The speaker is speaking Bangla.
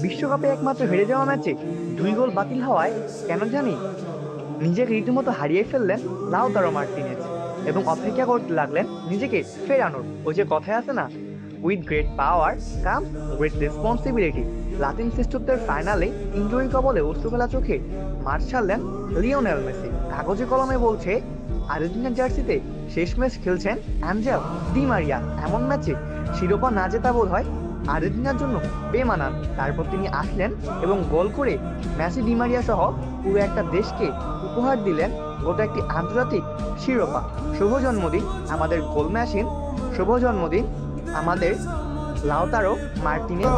বিশ্বকাপে একমাত্র হেরে যাওয়া ম্যাচে 2 গোল বাতিল হওয়ায় কেন জানি নিজেকে রীতিমতো হারিয়ে ফেললেন লাউতারো মার্টিনেজ এবং অপেক্ষা করতে লাগলেন নিজেকে ফেরানোর। ওই যে কথায় আছে না, with great power comes great responsibility. Latin শ্রেষ্ঠত্বের ফাইনালে ইনজুরি কবলে অশ্রুফেলা চোখে মাঠ ছাড়লেন লিওনেল মেসি। কাগজে কলমে বলছে আর্জেন্টিনার জার্সিতে শেষ ম্যাচ খেলছেন অ্যাঞ্জেল ডি মারিয়া। এমন ম্যাচে শিরোপা না জেতা বোধ হয় আর্জেন্টিনার জন্য বেমানান। তারপর তিনি আসলেন এবং গোল করে মেসি ডি মারিয়া সহ পুরো একটা দেশকে উপহার দিলেন গোটা একটি আন্তর্জাতিক শিরোপা। শুভ জন্মদিন আমাদের গোল মেশিন, শুভ জন্মদিন আমাদের লাউতারো মার্টিনেজ।